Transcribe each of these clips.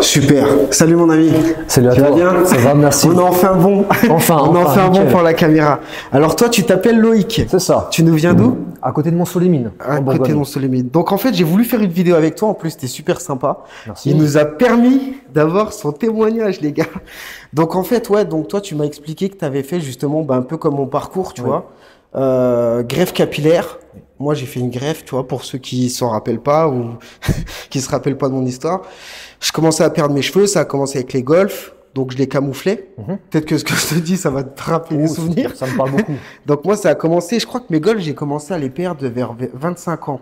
Super. Salut mon ami. Salut à tu toi. Vas bien? Ça va, merci. On en fait un bon. On en fait un bon pour la caméra. Alors toi, tu t'appelles Loïc. C'est ça. Tu nous viens d'où? À côté de Mont-Solémine. À côté de Mont-Solémine. Donc en fait, j'ai voulu faire une vidéo avec toi. En plus, c'était super sympa. Merci. Il nous a permis d'avoir son témoignage, les gars. Donc en fait, ouais. Donc toi, tu m'as expliqué que tu avais fait justement un peu comme mon parcours, tu vois. Greffe capillaire. Moi, j'ai fait une greffe, tu vois, pour ceux qui s'en rappellent pas ou qui se rappellent pas de mon histoire. Je commençais à perdre mes cheveux, ça a commencé avec les golfs, donc je les camouflais. Peut-être que ce que je te dis, ça va te rappeler des souvenirs. Ça me parle beaucoup. Donc moi, ça a commencé, je crois que mes golfs, j'ai commencé à les perdre vers 25 ans.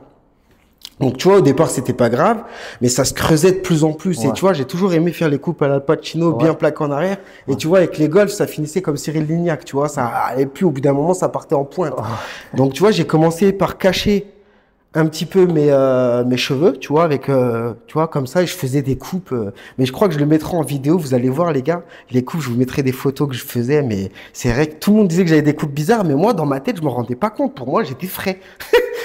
Donc tu vois, au départ, c'était pas grave, mais ça se creusait de plus en plus. Et tu vois, j'ai toujours aimé faire les coupes à la Pacino, bien plaquées en arrière. Et tu vois, avec les golfs, ça finissait comme Cyril Lignac, tu vois, ça allait plus. Au bout d'un moment, ça partait en pointe. Donc tu vois, j'ai commencé par cacher un petit peu mes cheveux, tu vois, avec, tu vois, comme ça, et je faisais des coupes. Mais je crois que je le mettrai en vidéo. Vous allez voir, les gars, les coupes. Je vous mettrai des photos que je faisais. Mais c'est vrai que tout le monde disait que j'avais des coupes bizarres, mais moi, dans ma tête, je me rendais pas compte. Pour moi, j'étais frais.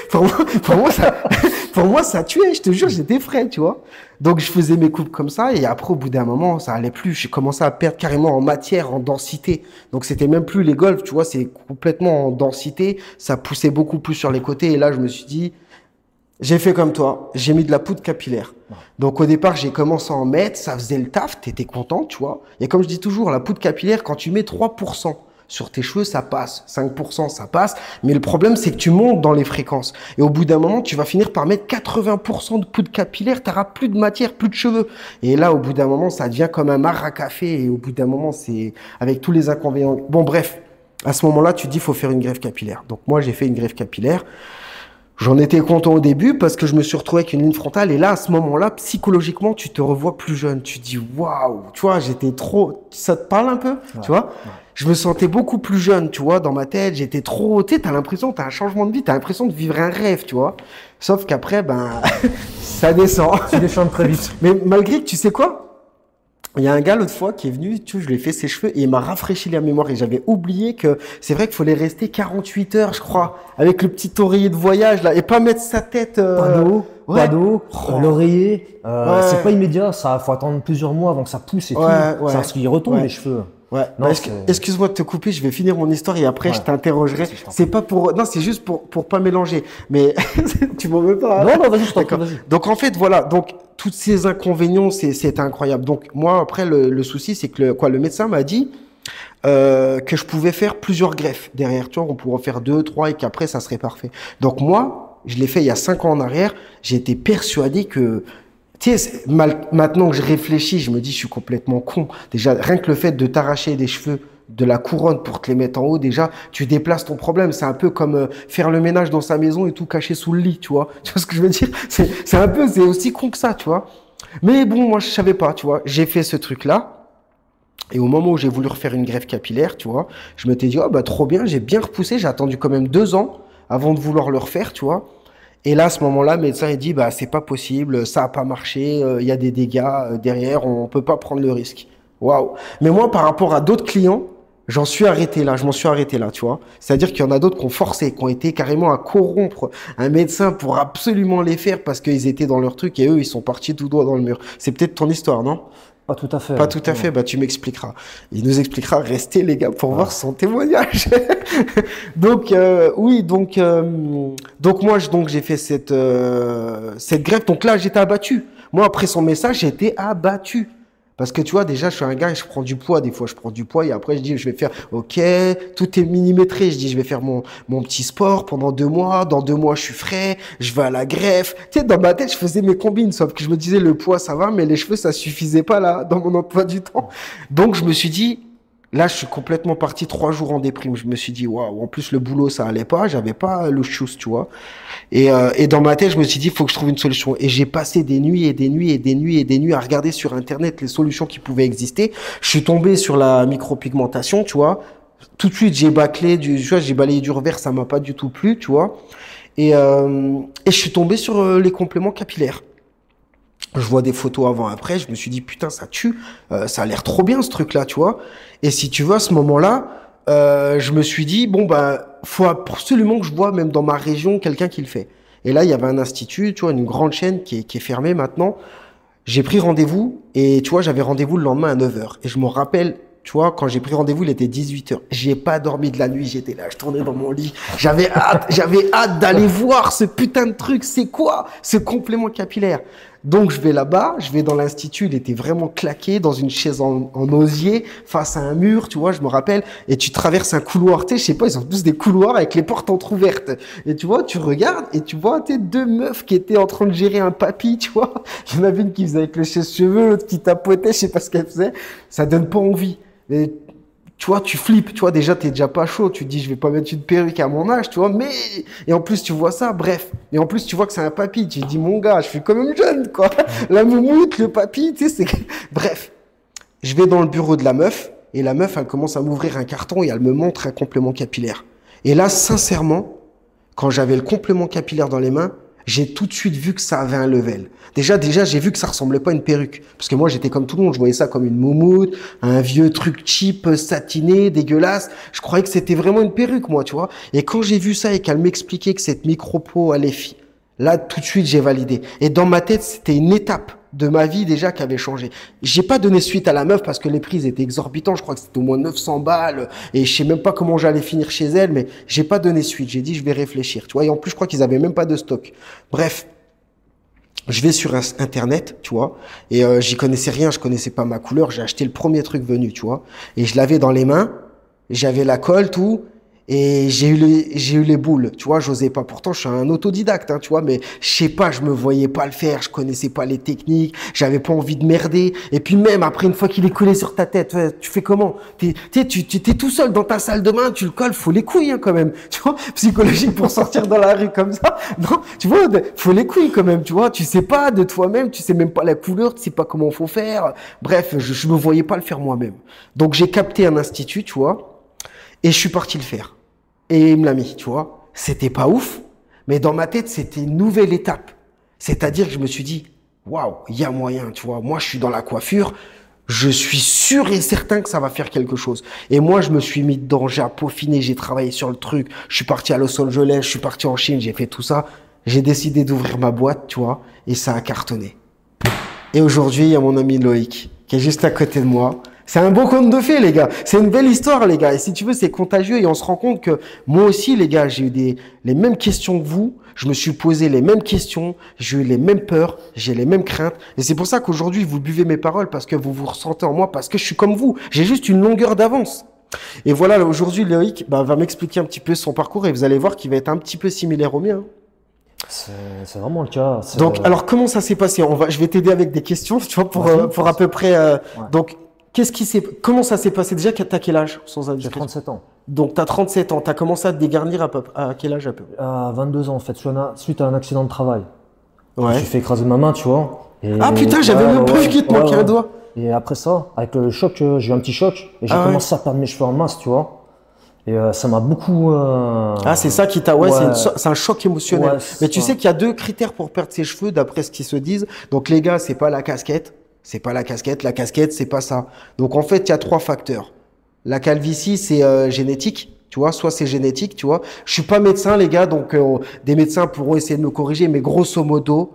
pour moi, ça tuait. Je te jure, j'étais frais, tu vois. Donc, je faisais mes coupes comme ça, et après, au bout d'un moment, ça allait plus. J'ai commencé à perdre carrément en matière, en densité. Donc, c'était même plus les golfs, tu vois, c'est complètement en densité. Ça poussait beaucoup plus sur les côtés. Et là, je me suis dit, j'ai fait comme toi, j'ai mis de la poudre capillaire. Donc au départ, j'ai commencé à en mettre, ça faisait le taf, t'étais content, tu vois. Et comme je dis toujours, la poudre capillaire, quand tu mets 3% sur tes cheveux, ça passe. 5%, ça passe. Mais le problème, c'est que tu montes dans les fréquences. Et au bout d'un moment, tu vas finir par mettre 80% de poudre capillaire, t'auras plus de matière, plus de cheveux. Et là, au bout d'un moment, ça devient comme un mar à café. Et au bout d'un moment, c'est avec tous les inconvénients. Bon, bref, à ce moment-là, tu te dis, il faut faire une greffe capillaire. Donc moi, j'ai fait une greffe capillaire. J'en étais content au début parce que je me suis retrouvé avec une ligne frontale. Et là, à ce moment-là, psychologiquement, tu te revois plus jeune. Tu te dis, waouh, tu vois, j'étais trop... Ça te parle un peu, tu vois? Je me sentais beaucoup plus jeune, tu vois, dans ma tête. J'étais trop... Tu sais, t'as l'impression, t'as un changement de vie, t'as l'impression de vivre un rêve, tu vois? Sauf qu'après, ben, ça descend. Tu déchantes très vite. Mais malgré que, tu sais quoi? Il y a un gars l'autre fois qui est venu, tu vois, je lui ai fait ses cheveux et il m'a rafraîchi la mémoire et j'avais oublié que c'est vrai qu'il fallait rester 48 heures, je crois, avec le petit oreiller de voyage là et pas mettre sa tête. Pas d'eau, l'oreiller. C'est pas immédiat, ça faut attendre plusieurs mois avant que ça pousse et tout. C'est parce qu'il retombe les cheveux. Ouais. Non, excuse-moi de te couper, je vais finir mon histoire et après je t'interrogerai. C'est pas pour, non, c'est juste pour pas mélanger. Mais tu m'en veux pas. Non, vas-y, je t'en prie, vas-y. Donc en fait, voilà. Donc tous ces inconvénients, c'est incroyable. Donc moi après le souci, c'est que le médecin m'a dit que je pouvais faire plusieurs greffes derrière. Tu vois, on pourrait faire 2, 3 et qu'après ça serait parfait. Donc moi, je l'ai fait il y a 5 ans en arrière. J'ai été persuadé que tu sais, maintenant que je réfléchis, je me dis, je suis complètement con. Déjà, rien que le fait de t'arracher des cheveux de la couronne pour te les mettre en haut, déjà, tu déplaces ton problème. C'est un peu comme faire le ménage dans sa maison et tout cacher sous le lit, tu vois. Tu vois ce que je veux dire? C'est aussi con que ça, tu vois. Mais bon, moi, je savais pas, tu vois. J'ai fait ce truc-là. Et au moment où j'ai voulu refaire une greffe capillaire, tu vois, je m'étais dit, oh, bah, trop bien, j'ai bien repoussé. J'ai attendu quand même 2 ans avant de vouloir le refaire, tu vois. Et là, à ce moment-là, le médecin, il dit, bah, c'est pas possible, ça a pas marché, il y a des dégâts derrière, on peut pas prendre le risque. Waouh. Mais moi, par rapport à d'autres clients, je m'en suis arrêté là, tu vois. C'est-à-dire qu'il y en a d'autres qui ont forcé, qui ont été carrément à corrompre un médecin pour absolument les faire parce qu'ils étaient dans leur truc et eux, ils sont partis tout droit dans le mur. C'est peut-être ton histoire, non? Pas tout à fait. Pas tout à fait, bah tu m'expliqueras. Il nous expliquera, restez les gars pour voir son témoignage. Donc moi j'ai fait cette greffe. Donc là j'étais abattu. Moi après son message j'étais abattu. Parce que tu vois, déjà, je suis un gars et je prends du poids. Des fois, je prends du poids et après, je dis, je vais faire, ok, tout est millimétré. Je dis, je vais faire mon petit sport pendant 2 mois. Dans 2 mois, je suis frais. Je vais à la greffe. Tu sais, dans ma tête, je faisais mes combines. Sauf que je me disais, le poids, ça va, mais les cheveux, ça suffisait pas là, dans mon emploi du temps. Donc, je me suis dit, là, je suis complètement parti 3 jours en déprime. Je me suis dit, waouh, en plus, le boulot, ça allait pas. J'avais pas le chousse, tu vois. Et dans ma tête, je me suis dit, il faut que je trouve une solution. Et j'ai passé des nuits et des nuits et des nuits et des nuits à regarder sur Internet les solutions qui pouvaient exister. Je suis tombé sur la micropigmentation, tu vois. Tout de suite, j'ai bâclé tu vois, j'ai balayé du revers, ça m'a pas du tout plu, tu vois. Et je suis tombé sur les compléments capillaires. Je vois des photos avant-après, je me suis dit, putain, ça tue, ça a l'air trop bien ce truc-là, tu vois. Et si tu veux, à ce moment-là, je me suis dit, bon, bah, faut absolument que je vois, même dans ma région, quelqu'un qui le fait. Et là, il y avait un institut, tu vois, une grande chaîne qui est fermée maintenant. J'ai pris rendez-vous et tu vois, j'avais rendez-vous le lendemain à 9h. Et je me rappelle, tu vois, quand j'ai pris rendez-vous, il était 18h. J'ai pas dormi de la nuit, j'étais là, je tournais dans mon lit. J'avais hâte d'aller voir ce putain de truc. C'est quoi ce complément capillaire? Donc je vais là-bas, je vais dans l'institut, il était vraiment claqué dans une chaise en osier face à un mur, tu vois, je me rappelle, et tu traverses un couloir, tu sais, je sais pas, ils ont tous des couloirs avec les portes entrouvertes. Et tu vois, tu regardes et tu vois, tu sais, deux meufs qui étaient en train de gérer un papy, tu vois. Il y en avait une qui faisait avec le sèche-cheveux, l'autre qui tapotait, je sais pas ce qu'elle faisait. Ça donne pas envie. Mais tu vois, tu flippes, tu vois, déjà, t'es déjà pas chaud, tu te dis, je vais pas mettre une perruque à mon âge, tu vois, mais, et en plus, tu vois ça, bref. Et en plus, tu vois que c'est un papy, tu te dis, mon gars, je suis quand même jeune, quoi. La moumoute, le papy, tu sais, c'est, bref. Je vais dans le bureau de la meuf, et la meuf, elle commence à m'ouvrir un carton et elle me montre un complément capillaire. Et là, sincèrement, quand j'avais le complément capillaire dans les mains, j'ai tout de suite vu que ça avait un level. Déjà, j'ai vu que ça ressemblait pas à une perruque. Parce que moi, j'étais comme tout le monde. Je voyais ça comme une moumoute, un vieux truc cheap, satiné, dégueulasse. Je croyais que c'était vraiment une perruque, moi, tu vois. Et quand j'ai vu ça et qu'elle m'expliquait que cette micro-peau allait là, tout de suite, j'ai validé. Et dans ma tête, c'était une étape de ma vie déjà qui avait changé. J'ai pas donné suite à la meuf parce que les prix étaient exorbitants. Je crois que c'était au moins 900 balles et je sais même pas comment j'allais finir chez elle, mais j'ai pas donné suite. J'ai dit, je vais réfléchir, tu vois. Et en plus, je crois qu'ils avaient même pas de stock. Bref. Je vais sur Internet, tu vois, et j'y connaissais rien, je connaissais pas ma couleur, j'ai acheté le premier truc venu, tu vois, et je l'avais dans les mains, j'avais la colle, tout, et j'ai eu les boules, tu vois, j'osais pas. Pourtant, je suis un autodidacte, hein, tu vois, mais je sais pas, je me voyais pas le faire, je connaissais pas les techniques, j'avais pas envie de merder. Et puis même après, une fois qu'il est collé sur ta tête, tu fais comment? T'es tout seul dans ta salle de bain, tu le colles, faut les couilles, hein, quand même, tu vois, psychologique pour sortir dans la rue comme ça. Non, tu vois, faut les couilles quand même, tu vois, tu sais pas de toi-même, tu sais même pas la couleur, tu sais pas comment faut faire. Bref, je me voyais pas le faire moi-même. Donc j'ai capté un institut, tu vois, et je suis parti le faire. Et il me l'a mis, tu vois. C'était pas ouf, mais dans ma tête, c'était une nouvelle étape. C'est-à-dire que je me suis dit, waouh, il y a moyen, tu vois. Moi, je suis dans la coiffure, je suis sûr et certain que ça va faire quelque chose. Et moi, je me suis mis dedans, j'ai peaufiné, j'ai travaillé sur le truc. Je suis parti à Los Angeles, je suis parti en Chine, j'ai fait tout ça. J'ai décidé d'ouvrir ma boîte, tu vois, et ça a cartonné. Et aujourd'hui, il y a mon ami Loïc, qui est juste à côté de moi. C'est un beau conte de fées, les gars. C'est une belle histoire, les gars. Et si tu veux, c'est contagieux. Et on se rend compte que moi aussi, les gars, j'ai eu les mêmes questions que vous. Je me suis posé les mêmes questions. J'ai eu les mêmes peurs. J'ai les mêmes craintes. Et c'est pour ça qu'aujourd'hui, vous buvez mes paroles parce que vous vous ressentez en moi, parce que je suis comme vous. J'ai juste une longueur d'avance. Et voilà, aujourd'hui, Loïc va m'expliquer un petit peu son parcours et vous allez voir qu'il va être un petit peu similaire au mien. C'est vraiment le cas. Donc, alors, comment ça s'est passé? Je vais t'aider avec des questions, tu vois, pour à peu près. Ouais. Donc, comment ça s'est passé? Déjà, t'as quel âge, sans indiscrétion? J'ai 37 ans. Donc, t'as 37 ans. T'as commencé à te dégarnir à quel âge à peu? À 22 ans, en fait, suite à un accident de travail. Ouais. Je me suis fait écraser ma main, tu vois. Ah putain, j'avais même pas vu qu'il te manquait un doigt. Et après ça, avec le choc, j'ai eu un petit choc et j'ai commencé à perdre mes cheveux en masse, tu vois. Et ça m'a beaucoup. Ah, c'est ça qui t'a. Ouais, c'est un choc émotionnel. Mais tu sais qu'il y a deux critères pour perdre ses cheveux, d'après ce qu'ils se disent. Donc, les gars, c'est pas la casquette. C'est pas la casquette. La casquette, c'est pas ça. Donc, en fait, il y a trois facteurs. La calvitie, c'est génétique. Tu vois, soit c'est génétique, tu vois. Je suis pas médecin, les gars, donc des médecins pourront essayer de me corriger, mais grosso modo,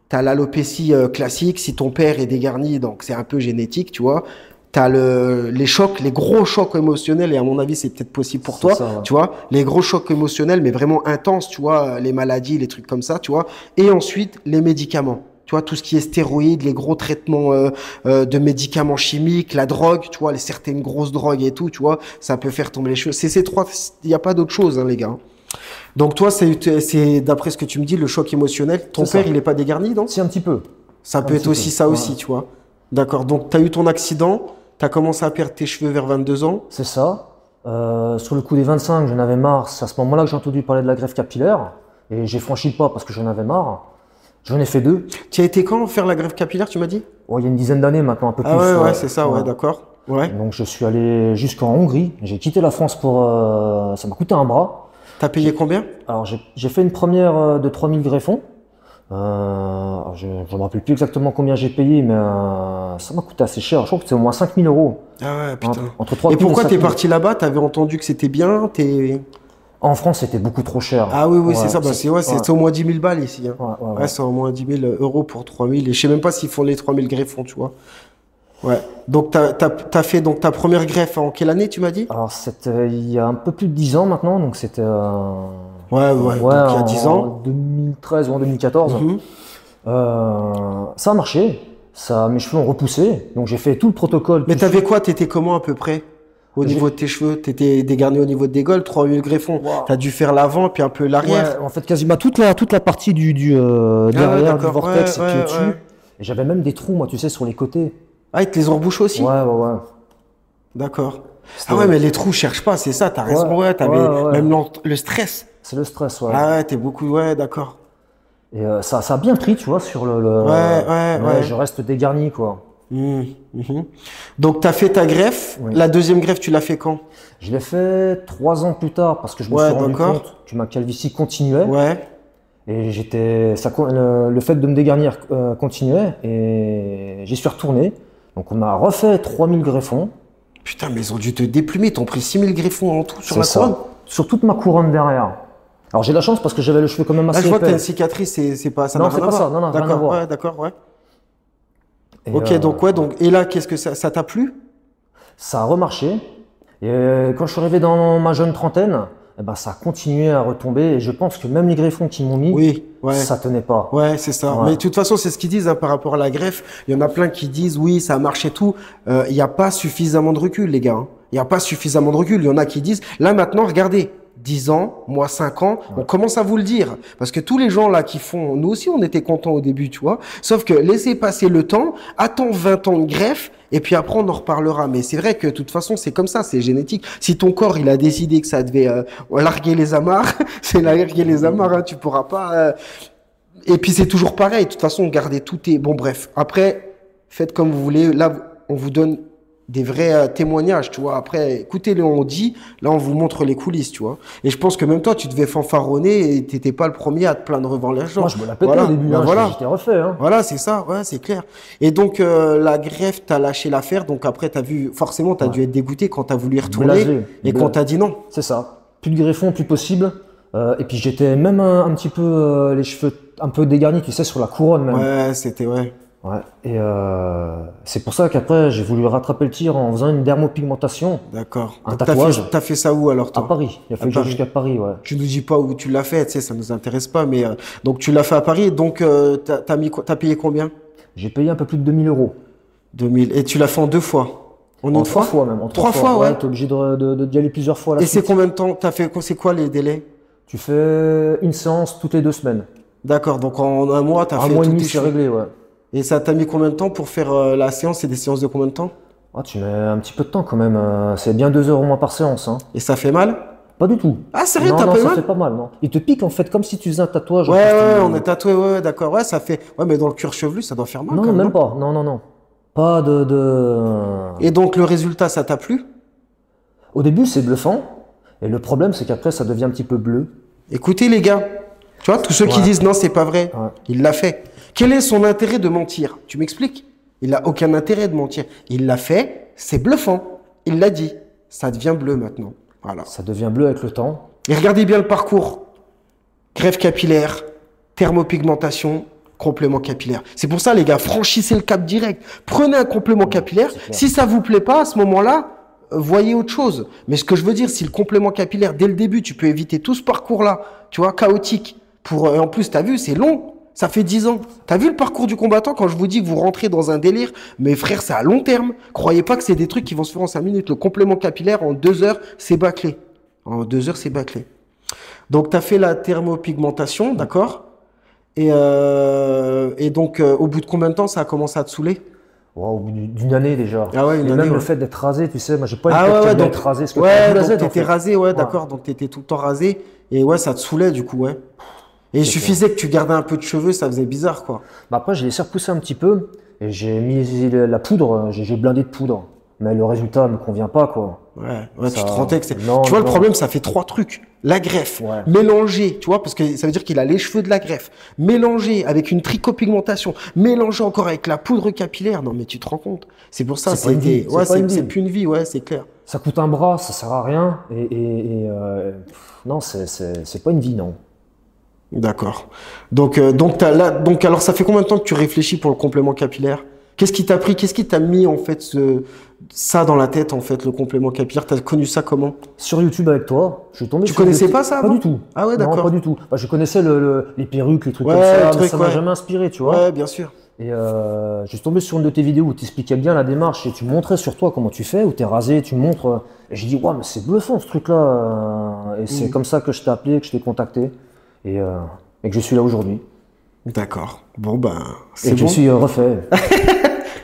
t'as l'alopécie classique. Si ton père est dégarni, donc c'est un peu génétique, tu vois. T'as les chocs, les gros chocs émotionnels, et à mon avis, c'est peut-être possible pour toi, ça, tu vois. Les gros chocs émotionnels, mais vraiment intenses, tu vois, les maladies, les trucs comme ça, tu vois. Et ensuite, les médicaments. Tu vois, tout ce qui est stéroïdes, les gros traitements de médicaments chimiques, la drogue, tu vois, certaines grosses drogues et tout, tu vois, ça peut faire tomber les cheveux. C'est ces trois, il n'y a pas d'autre chose, hein, les gars. Donc toi, c'est d'après ce que tu me dis, le choc émotionnel. Ton père, il n'est pas dégarni, non? Si, un petit peu. Ça peut être aussi ça aussi, tu vois. D'accord, donc tu as eu ton accident. Tu as commencé à perdre tes cheveux vers 22 ans? C'est ça. Sur le coup des 25, j'en avais marre. C'est à ce moment-là que j'ai entendu parler de la greffe capillaire. Et j'ai franchi le pas parce que j'en avais marre. J'en ai fait 2. Tu as été quand faire la greffe capillaire, tu m'as dit? Il y a une dizaine d'années maintenant, un peu plus. Ah ouais, c'est ça, ouais, d'accord. Ouais. Donc je suis allé jusqu'en Hongrie. J'ai quitté la France pour... ça m'a coûté un bras. T'as payé combien? Alors j'ai fait une première de 3000 greffons. Je ne me rappelle plus exactement combien j'ai payé, mais ça m'a coûté assez cher. Je crois que c'est au moins 5000 €. Ah ouais, putain. Entre 3 et pourquoi t'es parti là-bas? T'avais entendu que c'était bien? En France, c'était beaucoup trop cher. Ah oui, oui, c'est Ouais, ça. Bah, c'est au moins 10 000 balles ici. Hein. ouais. Ouais, c'est au moins 10 000 euros pour 3 000. Et je sais même pas s'ils font les 3 000 greffons, tu vois. Ouais. Donc, t'as fait donc ta première greffe en quelle année, tu m'as dit? Alors, c'était il y a un peu plus de 10 ans maintenant, donc c'était Ouais, donc il y a 10 en ans. 2013 ou en 2014. Mhm. Ça a marché, mes cheveux ont repoussé, donc j'ai fait tout le protocole. Mais tout de t'avais suite. quoi? T'étais comment à peu près? Au J'ai- niveau de tes cheveux? T'étais dégarni au niveau des goles, 3 000 greffons. Wow. T'as dû faire l'avant, puis un peu l'arrière. Ouais, en fait, quasiment toute la partie Ah ouais, derrière, du d'accord. vortex Ouais, et puis ouais, au-dessus. ouais. Et j'avais même des trous, moi, tu sais, sur les côtés. Ah, ils te les ont rebouchés aussi? Ouais. D'accord. C'était- Ah ouais, mais les trous, cherche pas, c'est ça, t'as raison, ouais, t'avais ouais. même le stress. C'est le stress, ouais. Ah ouais, t'es beaucoup, ouais, d'accord. Et ça a bien pris, tu vois, sur Ouais. je reste dégarni, quoi. Mhm. Donc t'as fait ta greffe, Oui. la deuxième greffe, tu l'as fait quand? Je l'ai fait 3 ans plus tard parce que je me Ouais, suis rendu d'accord. compte que ma calvitie continuait. Ouais, Et le fait de me dégarnir continuait et j'y suis retourné. Donc on m'a refait 3000 greffons. putain, mais ils ont dû te déplumer, ils t'ont pris 6 000 greffons en tout sur la C'est couronne. ça. Sur toute ma couronne derrière. Alors j'ai de la chance parce que j'avais le cheveu quand même Là, assez je vois que t'as épais. une cicatrice, c'est pas, ça Non, n'a rien c'est à pas voir. ça, non, rien à D'accord, voir. ouais, d'accord, ouais. Et, Ok, donc ouais, donc, et là, qu'est-ce que ça t'a plu? ça a remarché. Et quand je suis arrivé dans ma jeune trentaine, eh ben, ça a continué à retomber. Et je pense que même les greffons qu'ils m'ont mis, Oui, ouais. ça tenait pas. Ouais, c'est ça. Ouais. Mais de toute façon, c'est ce qu'ils disent hein, par rapport à la greffe. Il y en a plein qui disent oui, ça marche et tout. Il n'y a pas suffisamment de recul, les gars. Hein. Il n'y a pas suffisamment de recul. Il y en a qui disent là maintenant, regardez, 10 ans, moi 5 ans, on commence à vous le dire. Parce que tous les gens là qui font, nous aussi on était contents au début, tu vois. Sauf que laissez passer le temps, attends 20 ans de greffe. Et puis après, on en reparlera. Mais c'est vrai que de toute façon, c'est comme ça, c'est génétique. Si ton corps, il a décidé que ça devait larguer les amarres, c'est larguer les amarres. Hein, tu pourras pas. Et puis c'est toujours pareil. De toute façon, gardez tout est bon. Bref, après, faites comme vous voulez. Là, on vous donne des vrais témoignages, tu vois. Après, écoutez-le, on dit. Là, on vous montre les coulisses, tu vois. Et je pense que même toi, tu devais fanfaronner et t'étais pas le premier à te plaindre devant les gens. Moi, je me la pétais Voilà. au début, Ben hein, voilà. j'étais refait. Hein. Voilà, c'est ça, ouais, c'est clair. Et donc, la greffe, t'as lâché l'affaire, donc après, t'as vu, forcément, t'as dû être dégoûté quand t'as voulu y retourner, Blasé. et qu'on t'a dit non. C'est ça. Plus de greffons, plus possible. Et puis j'étais même un petit peu les cheveux un peu dégarnis, tu sais, sur la couronne même. Ouais, c'était, ouais. Ouais. Et c'est pour ça qu'après j'ai voulu rattraper le tir en faisant une dermopigmentation D'accord. Un Donc, tatouage. T'as fait ça où, alors, à toi? Paris. Il a fallu que j'aille Paris. jusqu'à Paris, ouais. Tu nous dis pas où tu l'as fait, tu sais, ça nous intéresse pas, mais, donc, tu l'as fait à Paris, donc, t'as payé combien? J'ai payé un peu plus de 2000 euros. 2000. Et tu l'as fait en 2 fois? En une En fois? 3 fois même. En 3 fois, ouais. T'es obligé d'y aller plusieurs fois à la Et c'est suite. combien de temps? C'est quoi les délais? Tu fais une séance toutes les 2 semaines. D'accord, donc en un mois, t'as Un fait mois et tous demi, tes c'est cheveux. réglé, ouais. Et ça t'a mis combien de temps pour faire la séance? C'est des séances de combien de temps? Ah, tu mets un petit peu de temps quand même. C'est bien 2 heures au moins par séance. Hein. Et ça fait mal? Pas du tout. Ah, sérieux, Non, t'as non, pas eu ça mal? fait pas mal, non. Il te pique en fait comme si tu faisais un tatouage. en Ouais, fait. ouais, on est tatoué, ouais, d'accord. Ouais, ça fait. Ouais, mais dans le cuir chevelu, ça doit faire mal. Non, quand non, même, même pas. Non, non, non. Pas Et donc, le résultat, ça t'a plu? Au début, c'est bluffant. Et le problème, c'est qu'après, ça devient un petit peu bleu. Écoutez, les gars, tu vois, tous ceux qui Ouais. disent non, c'est pas vrai, Ouais. il l'a fait. Quel est son intérêt de mentir? Tu m'expliques? Il n'a aucun intérêt de mentir. Il l'a fait, c'est bluffant. Il l'a dit. Ça devient bleu maintenant. Voilà. Ça devient bleu avec le temps. Et regardez bien le parcours. Greffe capillaire, thermopigmentation, complément capillaire. C'est pour ça, les gars, franchissez le cap direct. Prenez un complément capillaire. c'est clair. Si ça vous plaît pas, à ce moment-là, voyez autre chose. Mais ce que je veux dire, si le complément capillaire, dès le début, tu peux éviter tout ce parcours-là, tu vois, chaotique. En plus, t'as vu, c'est long. Ça fait 10 ans. T'as vu le parcours du combattant quand je vous dis que vous rentrez dans un délire? Mes frères, c'est à long terme. Croyez pas que c'est des trucs qui vont se faire en 5 minutes. Le complément capillaire, en 2 heures, c'est bâclé. En 2 heures, c'est bâclé. Donc, tu as fait la thermopigmentation, d'accord? Et donc, au bout de combien de temps ça a commencé à te saouler? Wow, au bout d'une année déjà. Ah ouais, une et année, même le ouais. fait d'être rasé, tu sais, moi j'ai pas une Ah tête ouais, qui ouais, aime bien donc, être rasé. Parce que ouais, t'as donc blasé, en t'étais fait. rasé, ouais, d'accord. Donc, t'étais tout le temps rasé. Et ouais, ça te saoulait, du coup, ouais. Et il suffisait que tu gardais un peu de cheveux, ça faisait bizarre, quoi. Bah après, j'ai laissé repousser un petit peu et j'ai mis la poudre, j'ai blindé de poudre. mais le résultat me convient pas, quoi. Ouais, ouais, Ça- tu te rends compte que Non, tu vois, le non. problème, ça fait 3 trucs. La greffe, Ouais. mélangée, tu vois, parce que ça veut dire qu'il a les cheveux de la greffe, mélangé avec une trichopigmentation, mélangé encore avec la poudre capillaire. Non, mais tu te rends compte. C'est pour ça, C'est pas une vie, ouais, c'est pas une c'est vie. plus une vie, ouais, c'est clair. Ça coûte un bras, ça sert à rien. Non, c'est pas une vie, non. D'accord. Donc alors, ça fait combien de temps que tu réfléchis pour le complément capillaire? Qu'est-ce qui t'a pris, qu'est-ce qui t'a mis, en fait, ça dans la tête, en fait, le complément capillaire? T'as connu ça comment? Sur YouTube avec toi, je suis tombé Tu sur connaissais des- pas ça Pas avant? du tout. Ah ouais, Non, d'accord. pas du tout. Bah, je connaissais les perruques, les trucs Ouais, comme ça, le mais truc, ça m'a ouais. jamais inspiré, tu vois. Ouais, bien sûr. Et je suis tombé sur une de tes vidéos où tu expliquais bien la démarche et tu montrais sur toi comment tu fais, où tu es rasé, tu montres. Et j'ai dit, waouh, mais c'est bluffant ce truc-là. Et c'est comme ça que je t'ai appelé, que je t'ai contacté et que je suis là aujourd'hui. D'accord. Bon, ben, Et c'est que je bon. suis refait.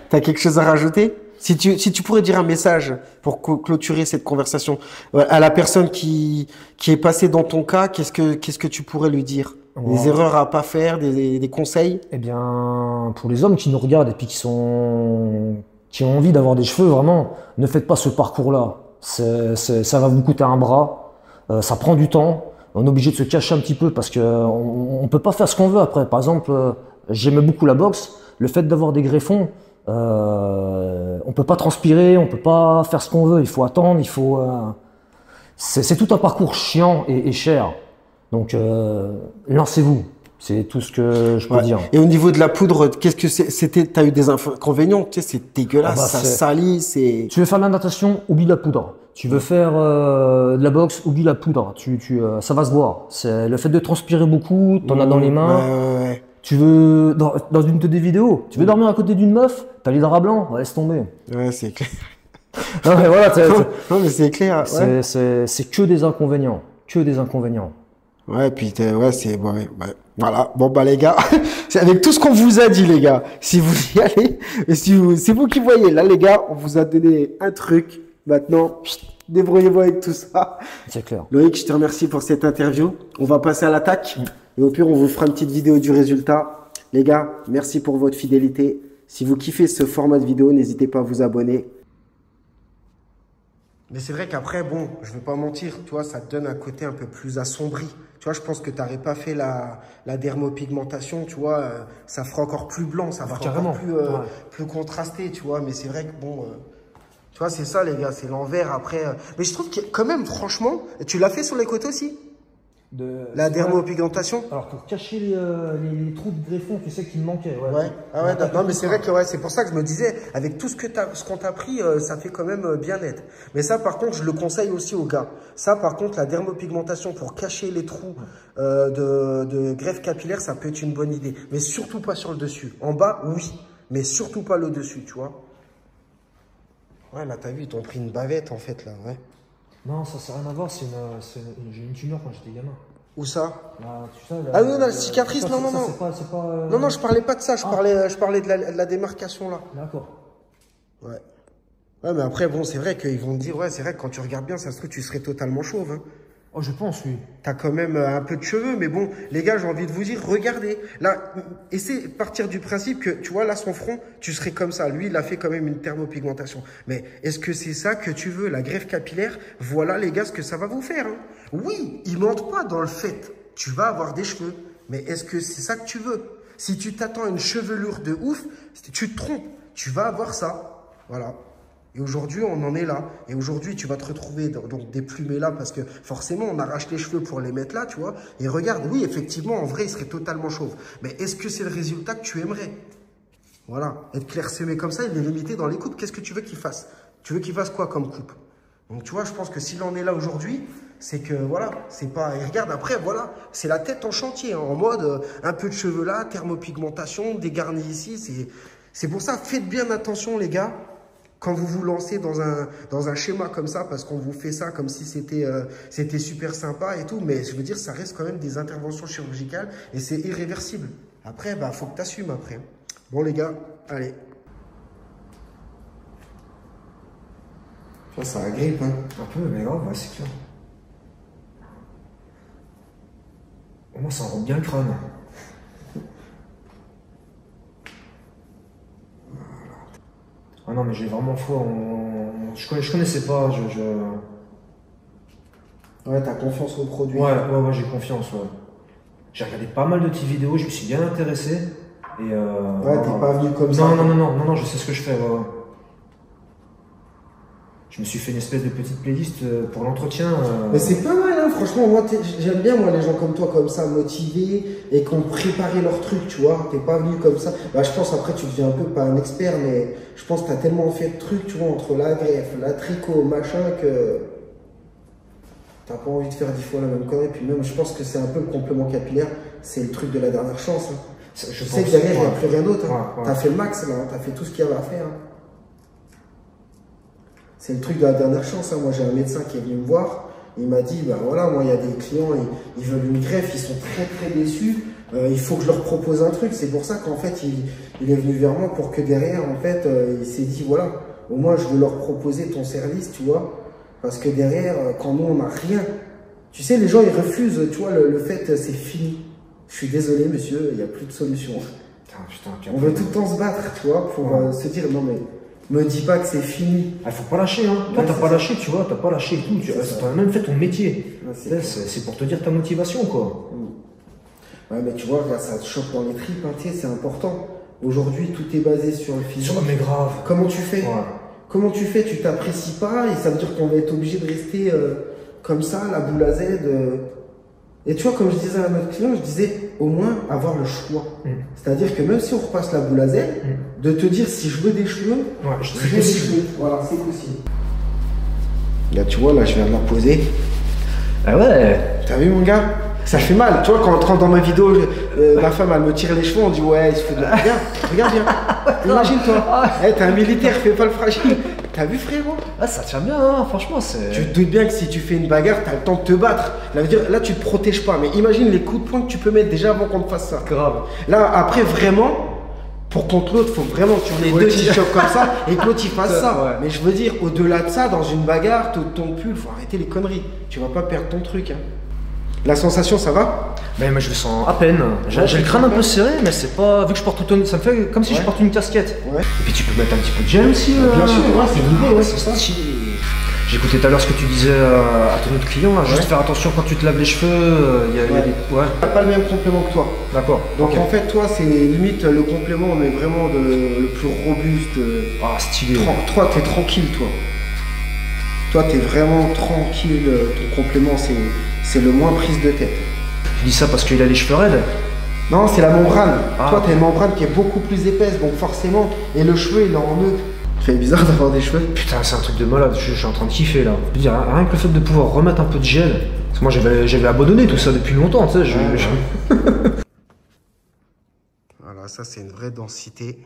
T'as quelque chose à rajouter? Si tu pourrais dire un message pour clôturer cette conversation à la personne qui est passée dans ton cas, qu'est-ce que tu pourrais lui dire? Des Ouais. erreurs à pas faire, des conseils? Eh bien, pour les hommes qui nous regardent et puis qui ont envie d'avoir des cheveux, vraiment, ne faites pas ce parcours-là. Ça va vous coûter un bras, ça prend du temps, on est obligé de se cacher un petit peu parce que on peut pas faire ce qu'on veut après. Par exemple, j'aimais beaucoup la boxe, le fait d'avoir des greffons, on peut pas transpirer, on peut pas faire ce qu'on veut, il faut attendre, c'est tout un parcours chiant et cher. Donc, lancez-vous. C'est tout ce que je peux Ouais. dire. Et au niveau de la poudre, qu'est-ce que c'était? T'as eu des inconvénients? Tu sais, c'est dégueulasse, Ah bah, ça c'est- salit, c'est. Tu veux faire de la natation, oublie la poudre. Tu veux faire de la boxe, oublie la poudre. Ça va se voir. C'est le fait de transpirer beaucoup, t'en as dans les mains. Ouais. Tu veux, dans une de tes vidéos, tu veux dormir à côté d'une meuf, t'as les draps blancs, laisse tomber. Ouais, c'est clair. Non, mais voilà, Non, mais c'est clair. Ouais. c'est que des inconvénients. Que des inconvénients. Ouais, puis ouais, voilà. Bon bah les gars, c'est avec tout ce qu'on vous a dit les gars. Si vous y allez, et c'est vous qui voyez. Là les gars, on vous a donné un truc. Maintenant, débrouillez-vous avec tout ça. C'est clair. Loïc, je te remercie pour cette interview. On va passer à l'attaque. Et au pire, on vous fera une petite vidéo du résultat. Les gars, merci pour votre fidélité. Si vous kiffez ce format de vidéo, n'hésitez pas à vous abonner. Mais c'est vrai qu'après, bon, je vais pas mentir, tu vois, ça te donne un côté un peu plus assombri. Tu vois, je pense que tu n'aurais pas fait la dermopigmentation, tu vois, ça fera encore plus blanc, ça fera carrément. encore plus contrasté, tu vois. Mais c'est vrai que bon, tu vois, c'est ça les gars, c'est l'envers après. Mais je trouve que quand même, franchement, tu l'as fait sur les côtés aussi, la dermopigmentation. Alors pour cacher les trous de greffon, tu sais qu'il me manquait. Ouais, ah ouais, non, mais c'est vrai que ouais, c'est pour ça que je me disais, avec tout ce qu'on t'a pris, ça fait quand même bien net. Mais ça, par contre, je le conseille aussi aux gars. Ça, par contre, la dermopigmentation pour cacher les trous de greffe capillaire, ça peut être une bonne idée. Mais surtout pas sur le dessus. En bas, oui, mais surtout pas le dessus, tu vois. Ouais, là, t'as vu, ils t'ont pris une bavette, en fait, là, ouais. Non, ça n'a rien à voir, j'ai eu une tumeur quand j'étais gamin. Où ça? Là, tu sais, Ah non, la cicatrice, ça, non. c'est pas, Non, non, je parlais pas de ça, je parlais de la démarcation, là. D'accord. Ouais. Ouais, mais après, bon, c'est vrai qu'ils vont te dire, ouais, c'est vrai que quand tu regardes bien, ça se trouve, tu serais totalement chauve, hein. Oh, je pense, oui. T'as quand même un peu de cheveux, mais bon, les gars, j'ai envie de vous dire, regardez. Là, essayez de partir du principe que, tu vois, là, son front, tu serais comme ça. Lui, il a fait quand même une thermopigmentation. Mais est-ce que c'est ça que tu veux, la greffe capillaire? Voilà, les gars, ce que ça va vous faire, hein. Oui, ils mentent pas dans le fait. Tu vas avoir des cheveux. Mais est-ce que c'est ça que tu veux? Si tu t'attends à une chevelure de ouf, tu te trompes. Tu vas avoir ça. Voilà. Et aujourd'hui, on en est là. Et aujourd'hui, tu vas te retrouver donc déplumé là parce que forcément, on arrache les cheveux pour les mettre là, tu vois. Et regarde, oui, effectivement, en vrai, il serait totalement chauve. Mais est-ce que c'est le résultat que tu aimerais? Voilà. Être clairsemé comme ça, il est limité dans les coupes. Qu'est-ce que tu veux qu'il fasse? Tu veux qu'il fasse quoi comme coupe? Donc, tu vois, je pense que s'il en est là aujourd'hui, c'est que, voilà, c'est pas... Et regarde, après, voilà, c'est la tête en chantier, hein, en mode un peu de cheveux là, thermopigmentation, dégarni ici. C'est pour ça, faites bien attention, les gars. Quand vous vous lancez dans un schéma comme ça, parce qu'on vous fait ça comme si c'était super sympa et tout, mais je veux dire, ça reste quand même des interventions chirurgicales et c'est irréversible. Après, bah, faut que tu assumes après. Bon, les gars, allez. Ça agrippe, hein. Un peu, mais grave, ouais, c'est clair. Au moins, ça enrobe bien le crâne. Ah non, mais j'ai vraiment foi en Je connaissais pas. Ouais, t'as confiance au produit. Ouais, j'ai confiance. Ouais. J'ai regardé pas mal de petites vidéos, je me suis bien intéressé. Et ouais, t'es pas venu comme ça. Non, je sais ce que je fais. Ouais. Je me suis fait une espèce de petite playlist pour l'entretien. Mais c'est pas mal, hein, franchement. Moi, j'aime bien moi les gens comme toi, comme ça, motivés et qui ont préparé leur truc, tu vois. T'es pas venu comme ça. Bah, je pense après tu deviens un peu pas un expert, mais je pense que t'as tellement fait de trucs, tu vois, entre la greffe, la tricot, machin, que t'as pas envie de faire 10 fois la même connerie. Puis même, je pense que c'est un peu le complément capillaire. C'est le truc de la dernière chance. Hein. Je sais que derrière, il n'y a plus rien d'autre. Hein. Ouais. T'as fait le max, là. Hein. T'as fait tout ce qu'il y avait à faire. Hein. C'est le truc de la dernière chance. Hein. Moi, j'ai un médecin qui est venu me voir. Il m'a dit, bah voilà, moi, il y a des clients, ils veulent une greffe, ils sont très, très déçus. Il faut que je leur propose un truc. C'est pour ça qu'en fait, il est venu vers moi pour que derrière, en fait, il s'est dit, voilà, au moins, je veux leur proposer ton service, tu vois. Parce que derrière, quand nous, on n'a rien, tu sais, les gens, ils refusent, tu vois, le fait, c'est fini. Je suis désolé, monsieur, il n'y a plus de solution. Putain, on veut tout le temps se battre, tu vois, pour se dire, non, mais me dis pas que c'est fini. Il faut pas lâcher, hein. Toi, t'as pas lâché, tu vois, t'as pas lâché et tout. Tu as même fait ton métier. C'est pour te dire ta motivation, quoi. Ouais, mais tu vois, là, ça te choque dans les tripes, hein, tu sais, c'est important. Aujourd'hui, tout est basé sur le physique. Mais grave. Comment tu fais? Comment tu fais? Tu t'apprécies pas et ça veut dire qu'on va être obligé de rester comme ça, la boule à Z. Et tu vois, comme je disais à notre client, je disais au moins avoir le choix. C'est-à-dire que même si on repasse la boule à Z, de te dire si je veux des cheveux, c'est possible. Voilà, c'est possible. Là, tu vois, là, je viens de la poser. Ah ouais. T'as vu, mon gars? Ça fait mal. Tu vois, quand on rentre dans ma vidéo, ma femme, elle me tire les cheveux, on dit ouais, il se fait de la... Regarde bien. Imagine-toi. Hey, t'es un militaire, fais pas le fragile. T'as vu, frérot? Ah, ça tient bien, hein, franchement. Tu te doutes bien que si tu fais une bagarre, t'as le temps de te battre. Là, tu te protèges pas. Mais imagine les coups de poing que tu peux mettre déjà avant qu'on te fasse ça. Grave. Là, après, vraiment, pour contre l'autre, faut vraiment que tu les deux qui chopent comme ça et que l'autre il fasse ça. Ouais. Mais je veux dire, au-delà de ça, dans une bagarre, ton pull, faut arrêter les conneries. Tu vas pas perdre ton truc. Hein. La sensation, ça va? Mais moi je le sens à peine. J'ai le crâne un peu serré, mais c'est pas. Vu que je porte tout, ça me fait comme si je porte une casquette. Ouais. Et puis tu peux mettre un petit peu de gel aussi. Bien sûr, ouais, c'est l'idée, ouais, c'est ça. J'écoutais tout à l'heure ce que tu disais à ton autre client, là, juste faire attention quand tu te laves les cheveux. T'as pas le même complément que toi. D'accord. Donc en fait, toi, c'est limite le complément, mais vraiment le plus robuste. Ah, stylé. Toi, t'es tranquille, toi. Toi, t'es vraiment tranquille. Ton complément, c'est le moins prise de tête. Tu dis ça parce qu'il a les cheveux raides? Non, c'est la membrane. Toi, t'as une membrane qui est beaucoup plus épaisse, donc forcément, et le cheveu, il est en nœud. Ça fait bizarre d'avoir des cheveux. Putain, c'est un truc de malade, je suis en train de kiffer là. Je veux dire, rien que le fait de pouvoir remettre un peu de gel. Parce que moi, j'avais abandonné tout ça depuis longtemps, tu sais. Voilà, ça, c'est une vraie densité.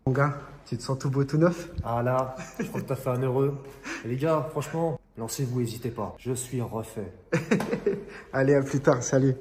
Mon gars, tu te sens tout beau, tout neuf? Ah là, je crois que t'as fait un heureux. Et les gars, franchement, lancez-vous, n'hésitez pas. Je suis refait. Allez, à plus tard, salut.